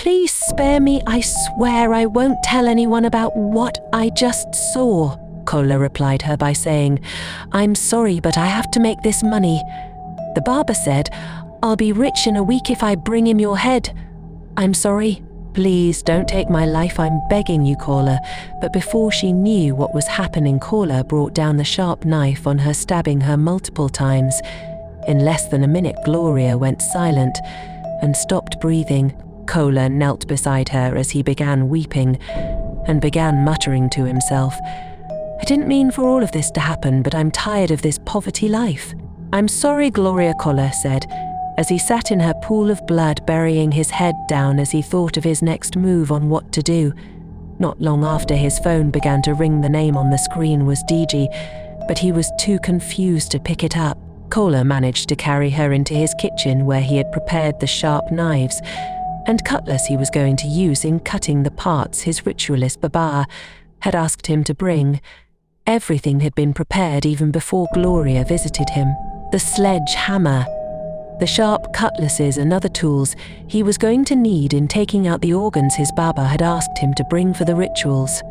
Please spare me, I swear I won't tell anyone about what I just saw. Kola replied her by saying, I'm sorry, but I have to make this money. The barber said, I'll be rich in a week if I bring him your head. I'm sorry. Please don't take my life, I'm begging you, Kola. But before she knew what was happening, Kola brought down the sharp knife on her, stabbing her multiple times. In less than a minute, Gloria went silent and stopped breathing. Kola knelt beside her as he began weeping and began muttering to himself, I didn't mean for all of this to happen, but I'm tired of this poverty life. I'm sorry, Gloria, Kola said, as he sat in her pool of blood, burying his head down as he thought of his next move on what to do. Not long after, his phone began to ring. The name on the screen was Digi, but he was too confused to pick it up. Kola managed to carry her into his kitchen, where he had prepared the sharp knives and cutlass he was going to use in cutting the parts his ritualist Baba had asked him to bring. Everything had been prepared even before Gloria visited him. The sledgehammer, the sharp cutlasses and other tools he was going to need in taking out the organs his Baba had asked him to bring for the rituals.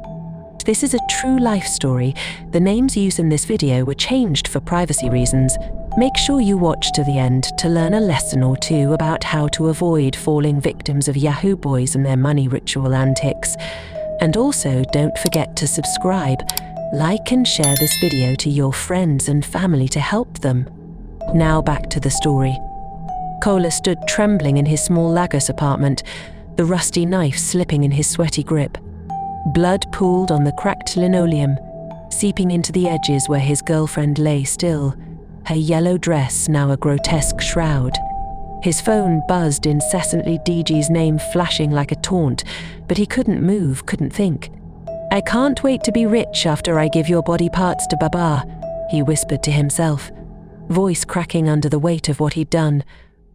This is a true life story. The names used in this video were changed for privacy reasons. Make sure you watch to the end to learn a lesson or two about how to avoid falling victims of Yahoo boys and their money ritual antics. And also don't forget to subscribe, like and share this video to your friends and family to help them. Now back to the story. Kola stood trembling in his small Lagos apartment, the rusty knife slipping in his sweaty grip. Blood pooled on the cracked linoleum, seeping into the edges where his girlfriend lay still, her yellow dress now a grotesque shroud. His phone buzzed incessantly, Digi's name flashing like a taunt, but he couldn't move, couldn't think. I can't wait to be rich after I give your body parts to Baba, he whispered to himself, voice cracking under the weight of what he'd done.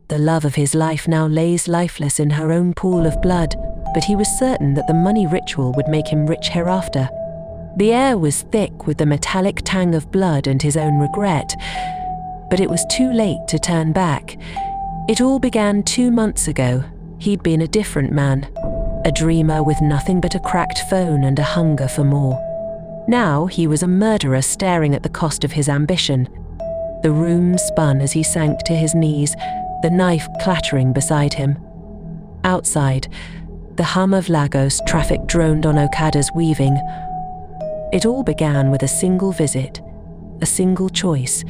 The love of his life now lays lifeless in her own pool of blood, but he was certain that the money ritual would make him rich hereafter. The air was thick with the metallic tang of blood and his own regret, but it was too late to turn back. It all began 2 months ago. He'd been a different man, a dreamer with nothing but a cracked phone and a hunger for more. Now he was a murderer staring at the cost of his ambition. The room spun as he sank to his knees, the knife clattering beside him. Outside, the hum of Lagos traffic droned on Okada's weaving. It all began with a single visit, a single choice.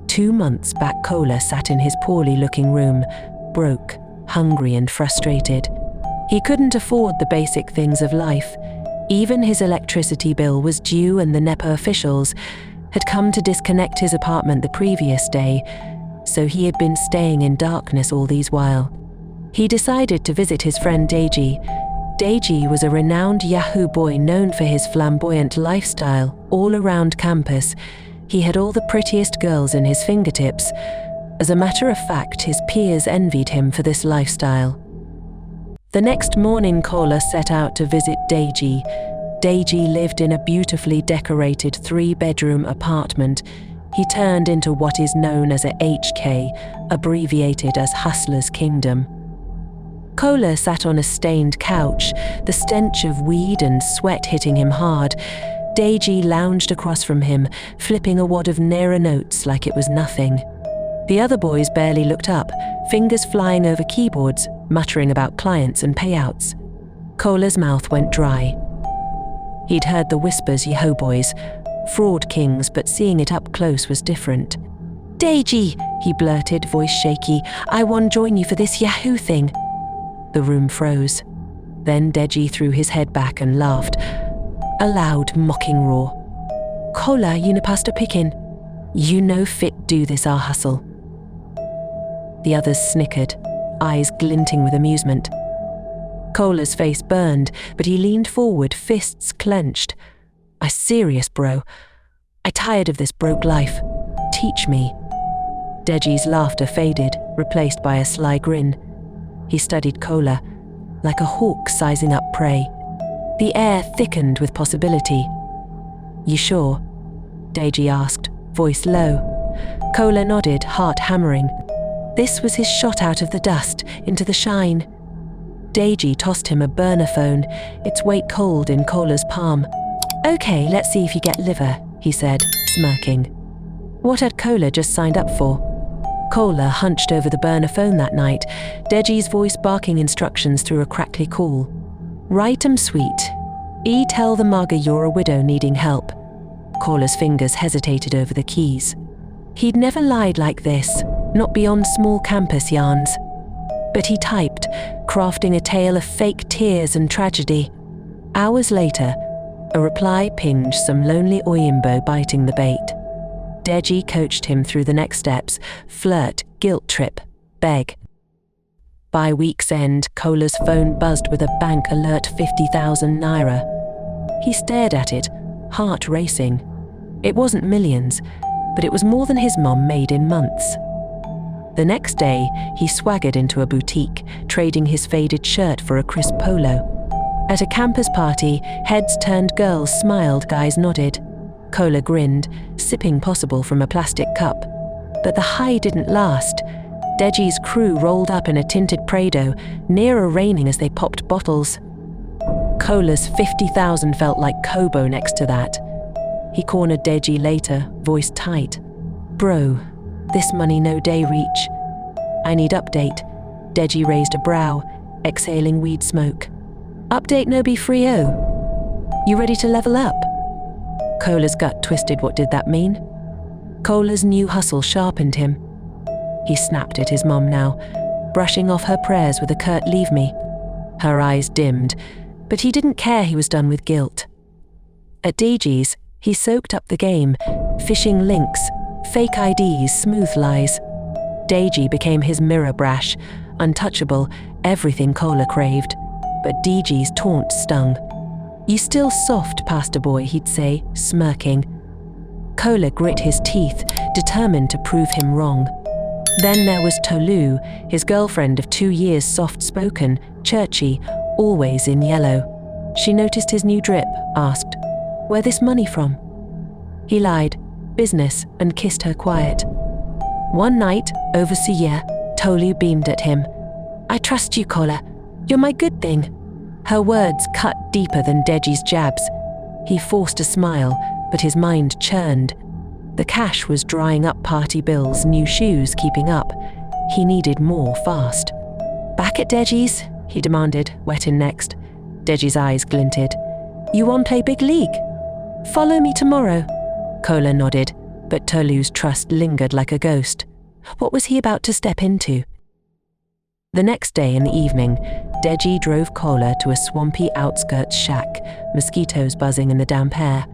2 months back, Kola sat in his poorly-looking room, broke, hungry and frustrated. He couldn't afford the basic things of life. Even his electricity bill was due, and the NEPA officials had come to disconnect his apartment the previous day, so he had been staying in darkness all these while. He decided to visit his friend Deji. Deji was a renowned Yahoo boy known for his flamboyant lifestyle all around campus. He had all the prettiest girls in his fingertips. As a matter of fact, his peers envied him for this lifestyle. The next morning, Kola set out to visit Deji. Deji lived in a beautifully decorated 3-bedroom apartment. He turned into what is known as a HK, abbreviated as Hustler's Kingdom. Kola sat on a stained couch, the stench of weed and sweat hitting him hard. Deji lounged across from him, flipping a wad of Naira notes like it was nothing. The other boys barely looked up, fingers flying over keyboards, muttering about clients and payouts. Kola's mouth went dry. He'd heard the whispers, Yahoo boys, fraud kings, but seeing it up close was different. Deji, he blurted, voice shaky, I want to join you for this Yahoo thing. The room froze. Then Deji threw his head back and laughed, a loud, mocking roar. Kola, you pasta pickin'. You no fit do this our hustle. The others snickered, eyes glinting with amusement. Kola's face burned, but he leaned forward, fists clenched. I serious, bro. I tired of this broke life. Teach me. Deji's laughter faded, replaced by a sly grin. He studied Kola, like a hawk sizing up prey. The air thickened with possibility. You sure? Deji asked, voice low. Kola nodded, heart hammering. This was his shot out of the dust, into the shine. Deji tossed him a burner phone, its weight cold in Kola's palm. "Okay, let's see if you get liver," he said, smirking. What had Kola just signed up for? Kola hunched over the burner phone that night, Deji's voice barking instructions through a crackly call. "Write 'em sweet. Tell the Maga you're a widow needing help." Kola's fingers hesitated over the keys. He'd never lied like this, not beyond small campus yarns. But he typed, crafting a tale of fake tears and tragedy. Hours later, a reply pinged some lonely Oyimbo biting the bait. Deji coached him through the next steps: flirt, guilt trip, beg. By week's end, Kola's phone buzzed with a bank alert 50,000 naira. He stared at it, heart racing. It wasn't millions, but it was more than his mum made in months. The next day, he swaggered into a boutique, trading his faded shirt for a crisp polo. At a campus party, heads turned, girls smiled, guys nodded. Kola grinned, sipping possible from a plastic cup. But the high didn't last. Deji's crew rolled up in a tinted Prado, nearer raining as they popped bottles. Kola's 50,000 felt like Kobo next to that. He cornered Deji later, voice tight. "Bro, this money no day reach. I need update." Deji raised a brow, exhaling weed smoke. "Update no be free oh. You ready to level up?" Kola's gut twisted. What did that mean? Kola's new hustle sharpened him. He snapped at his mum now, brushing off her prayers with a curt "leave me." Her eyes dimmed, but he didn't care. He was done with guilt. At Deji's, he soaked up the game, phishing links, fake IDs, smooth lies. Deji became his mirror brash, untouchable, everything Kola craved. But Deji's taunt stung. "You still soft, pastor boy," he'd say, smirking. Kola grit his teeth, determined to prove him wrong. Then there was Tolu, his girlfriend of 2 years, soft-spoken, churchy, always in yellow. She noticed his new drip, asked, "Where this money from?" He lied, "Business," and kissed her quiet. One night, over Suya, Tolu beamed at him. "I trust you, Kola. You're my good thing." Her words cut deeper than Deji's jabs. He forced a smile, but his mind churned. The cash was drying up, party bills, new shoes keeping up. He needed more fast. "Back at Deji's?" he demanded, wet in next. Deji's eyes glinted. "You want play big league? Follow me tomorrow." Kola nodded, but Tolu's trust lingered like a ghost. What was he about to step into? The next day in the evening, Deji drove Kola to a swampy outskirts shack, mosquitoes buzzing in the damp air.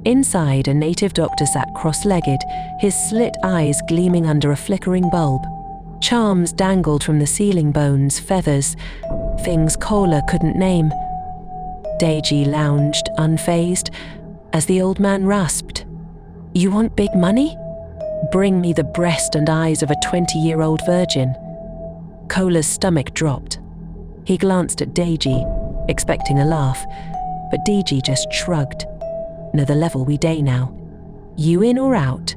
Inside, a native doctor sat cross-legged, his slit eyes gleaming under a flickering bulb. Charms dangled from the ceiling, bones, feathers, things Kola couldn't name. Deji lounged, unfazed, as the old man rasped, "You want big money? Bring me the breast and eyes of a 20-year-old virgin." Kola's stomach dropped. He glanced at Deji, expecting a laugh, but Deji just shrugged. "Another level we day now. You in or out?"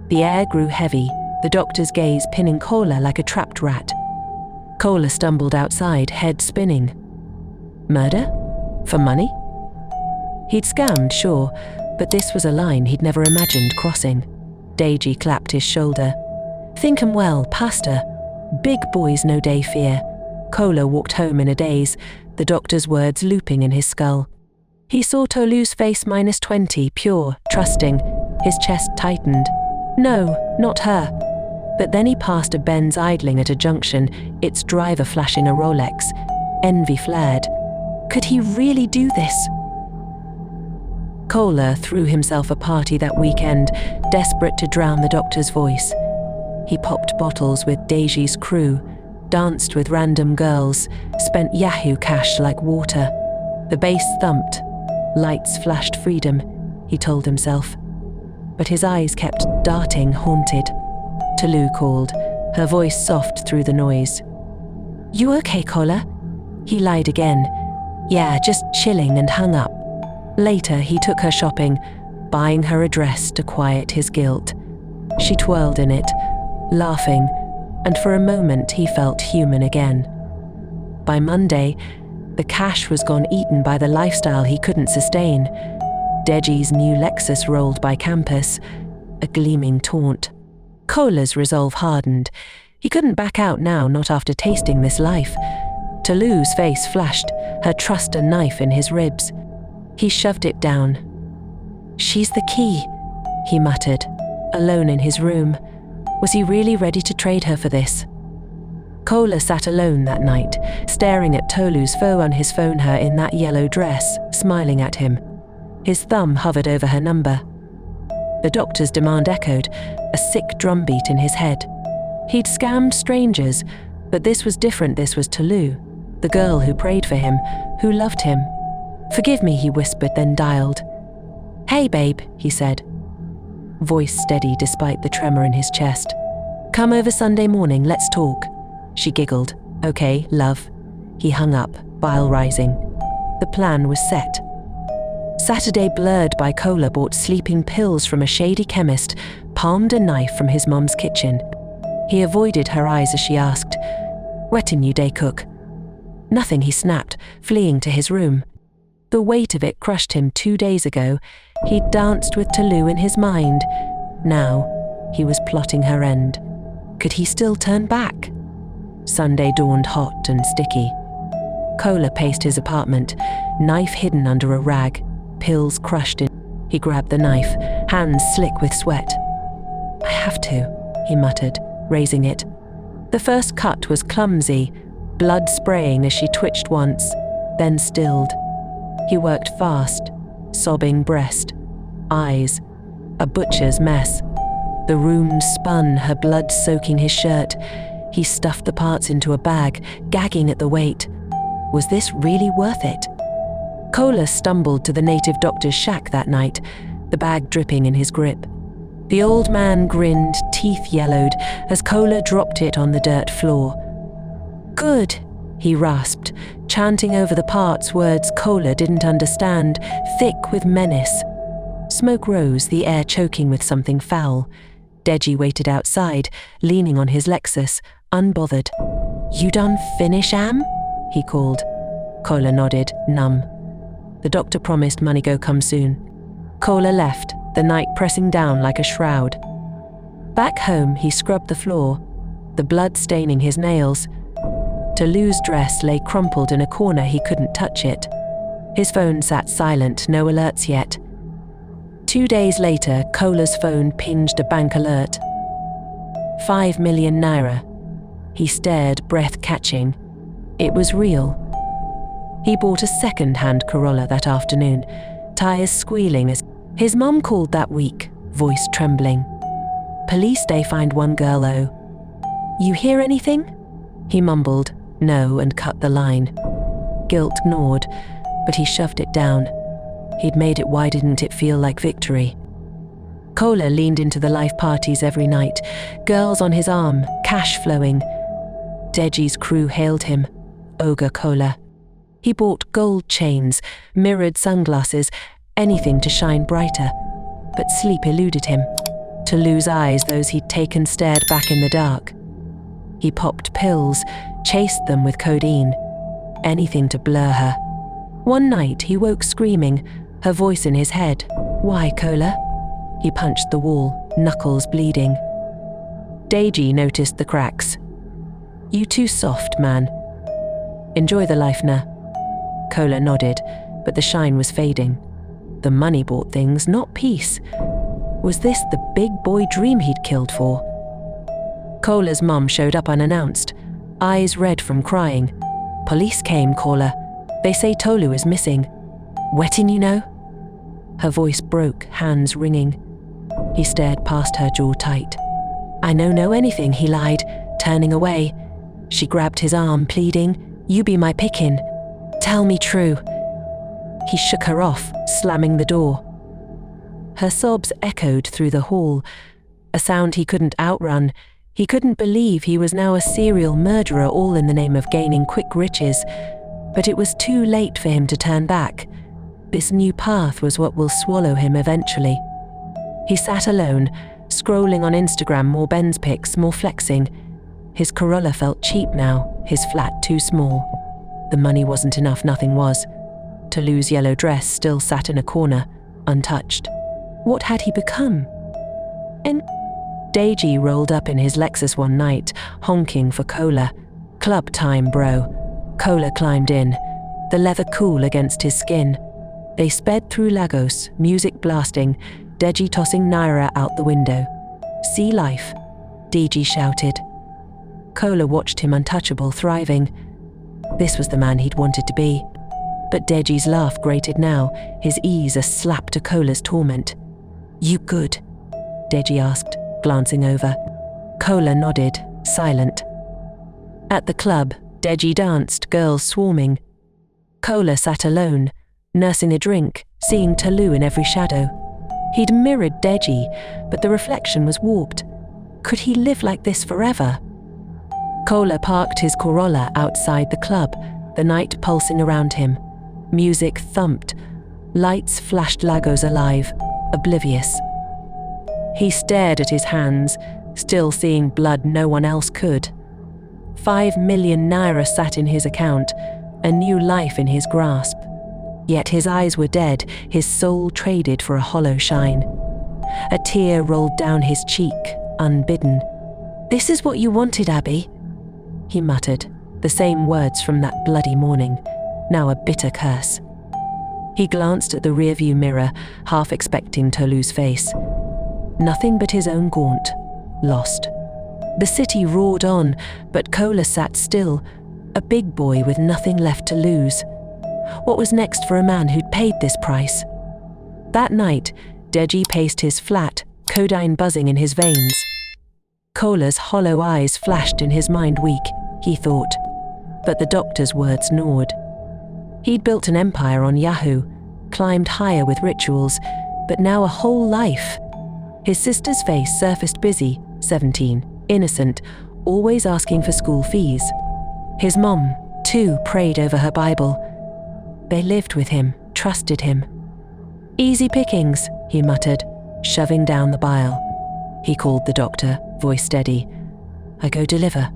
The air grew heavy, the doctor's gaze pinning Kola like a trapped rat. Kola stumbled outside, head spinning. Murder? For money? He'd scammed, sure, but this was a line he'd never imagined crossing. Deji clapped his shoulder. "Think 'em well, pastor. Big boys no day fear." Kola walked home in a daze, the doctor's words looping in his skull. He saw Tolu's face -20, pure, trusting. His chest tightened. No, not her. But then he passed a Benz idling at a junction, its driver flashing a Rolex. Envy flared. Could he really do this? Kola threw himself a party that weekend, desperate to drown the doctor's voice. He popped bottles with Deji's crew, danced with random girls, spent Yahoo cash like water. The bass thumped. Lights flashed freedom, he told himself. But his eyes kept darting, haunted. Tolu called, her voice soft through the noise. "You okay, Kola?" He lied again. "Yeah, just chilling," and hung up. Later, he took her shopping, buying her a dress to quiet his guilt. She twirled in it, laughing, and for a moment he felt human again. By Monday, the cash was gone eaten by the lifestyle he couldn't sustain. Deji's new Lexus rolled by campus, a gleaming taunt. Kola's resolve hardened. He couldn't back out now, not after tasting this life. Tolu's face flashed, her trust a knife in his ribs. He shoved it down. "She's the key," he muttered, alone in his room. Was he really ready to trade her for this? Kola sat alone that night, staring at Tolu's photo on his phone, her in that yellow dress, smiling at him. His thumb hovered over her number. The doctor's demand echoed, a sick drumbeat in his head. He'd scammed strangers, but this was different. This was Tolu, the girl who prayed for him, who loved him. "Forgive me," he whispered, then dialed. "Hey, babe," he said. Voice steady despite the tremor in his chest. "Come over Sunday morning, let's talk." She giggled. "Okay, love." He hung up, bile rising. The plan was set. Saturday blurred by. Kola bought sleeping pills from a shady chemist, palmed a knife from his mum's kitchen. He avoided her eyes as she asked, "Wettin' you day, cook?" "Nothing," he snapped, fleeing to his room. The weight of it crushed him 2 days ago. He'd danced with Tolu in his mind. Now, he was plotting her end. Could he still turn back? Sunday dawned hot and sticky. Kola paced his apartment, knife hidden under a rag, pills crushed in. He grabbed the knife, hands slick with sweat. "I have to," he muttered, raising it. The first cut was clumsy, blood spraying as she twitched once, then stilled. He worked fast, sobbing breast, eyes, a butcher's mess. The room spun, her blood soaking his shirt. He stuffed the parts into a bag, gagging at the weight. Was this really worth it? Kola stumbled to the native doctor's shack that night, the bag dripping in his grip. The old man grinned, teeth yellowed, as Kola dropped it on the dirt floor. "Good," he rasped, chanting over the parts words Kola didn't understand, thick with menace. Smoke rose, the air choking with something foul. Deji waited outside, leaning on his Lexus, unbothered. "You done finish, Am?" he called. Kola nodded, numb. The doctor promised money go come soon. Kola left, the night pressing down like a shroud. Back home, he scrubbed the floor, the blood staining his nails. Tolu's dress lay crumpled in a corner, he couldn't touch it. His phone sat silent, no alerts yet. 2 days later, Kola's phone pinged a bank alert. 5 million naira. He stared, breath catching. It was real. He bought a second-hand Corolla that afternoon, tires squealing as his mum called that week, voice trembling. "Police day find one girl though." "You hear anything?" He mumbled, "No," and cut the line. Guilt gnawed, but he shoved it down. He'd made it. Why didn't it feel like victory? Kola leaned into the life parties every night, girls on his arm, cash flowing. Deji's crew hailed him, Ogre Kola. He bought gold chains, mirrored sunglasses, anything to shine brighter. But sleep eluded him. Tolu's eyes, those he'd taken, stared back in the dark. He popped pills, chased them with codeine. Anything to blur her. One night he woke screaming, her voice in his head. "Why, Kola?" He punched the wall, knuckles bleeding. Deji noticed the cracks. "You too soft, man. Enjoy the life now." Kola nodded, but the shine was fading. The money bought things, not peace. Was this the big boy dream he'd killed for? Kola's mum showed up unannounced, eyes red from crying. "Police came, Kola. They say Tolu is missing. Wettin', you know?" Her voice broke, hands wringing. He stared past her, jaw tight. "I know anything," he lied, turning away. She grabbed his arm, pleading, "You be my pickin'. Tell me true." He shook her off, slamming the door. Her sobs echoed through the hall, a sound he couldn't outrun. He couldn't believe he was now a serial murderer, all in the name of gaining quick riches. But it was too late for him to turn back. This new path was what will swallow him eventually. He sat alone, scrolling on Instagram, more Ben's pics, more flexing. His Corolla felt cheap now, his flat too small. The money wasn't enough, nothing was. Tolu's yellow dress still sat in a corner, untouched. What had he become? And Deji rolled up in his Lexus one night, honking for cola. Club time, bro. Cola climbed in, the leather cool against his skin. They sped through Lagos, music blasting, Deji tossing naira out the window. "See life," Deji shouted. Cola watched him untouchable, thriving. This was the man he'd wanted to be. But Deji's laugh grated now, his ease a slap to Cola's torment. "You good?" Deji asked, glancing over. Cola nodded, silent. At the club, Deji danced, girls swarming. Cola sat alone, nursing a drink, seeing Tolu in every shadow. He'd mirrored Deji, but the reflection was warped. Could he live like this forever? Cola parked his Corolla outside the club, the night pulsing around him. Music thumped. Lights flashed Lagos alive, oblivious. He stared at his hands, still seeing blood no one else could. 5 million naira sat in his account, a new life in his grasp. Yet his eyes were dead, his soul traded for a hollow shine. A tear rolled down his cheek, unbidden. "This is what you wanted, Abby," he muttered, the same words from that bloody morning, now a bitter curse. He glanced at the rearview mirror, half expecting Tolu's face. Nothing but his own gaunt, lost. The city roared on, but Cola sat still, a big boy with nothing left to lose. What was next for a man who'd paid this price? That night, Deji paced his flat, codeine buzzing in his veins. Cola's hollow eyes flashed in his mind weak, he thought. But the doctor's words gnawed. He'd built an empire on Yahoo, climbed higher with rituals, but now a whole life. His sister's face surfaced busy, 17, innocent, always asking for school fees. His mom, too, prayed over her Bible. They lived with him, trusted him. "Easy pickings," he muttered, shoving down the bile. He called the doctor, voice steady. "I go deliver."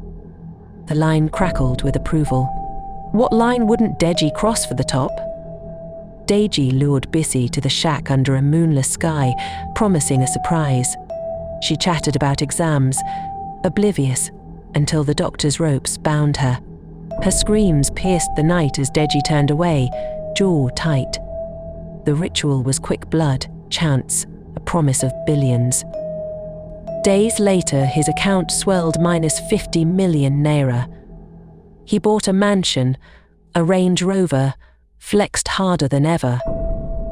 The line crackled with approval. What line wouldn't Deji cross for the top? Deji lured Bissy to the shack under a moonless sky, promising a surprise. She chatted about exams, oblivious, until the doctor's ropes bound her. Her screams pierced the night as Deji turned away, jaw tight. The ritual was quick blood, chance, a promise of billions. Days later, his account swelled minus 50 million naira. He bought a mansion, a Range Rover, flexed harder than ever.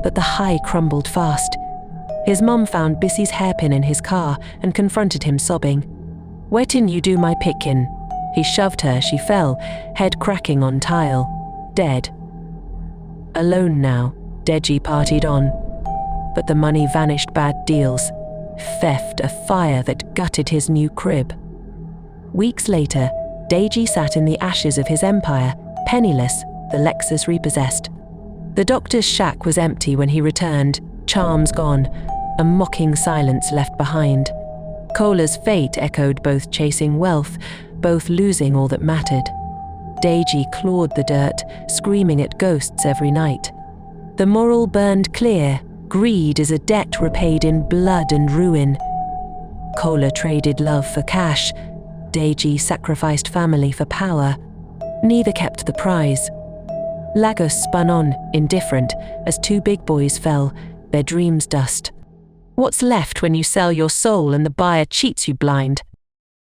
But the high crumbled fast. His mum found Bissy's hairpin in his car and confronted him sobbing. "Where tin you do my pickin'?" He shoved her, she fell, head cracking on tile, dead. Alone now, Deji partied on. But the money vanished, bad deals. Theft, a fire that gutted his new crib. Weeks later, Deji sat in the ashes of his empire, penniless, the Lexus repossessed. The doctor's shack was empty when he returned, charms gone, a mocking silence left behind. Cola's fate echoed, both chasing wealth, both losing all that mattered. Deji clawed the dirt, screaming at ghosts every night. The moral burned clear. Greed is a debt repaid in blood and ruin. Cola traded love for cash. Deji sacrificed family for power. Neither kept the prize. Lagos spun on, indifferent, as two big boys fell, their dreams dust. What's left when you sell your soul and the buyer cheats you blind?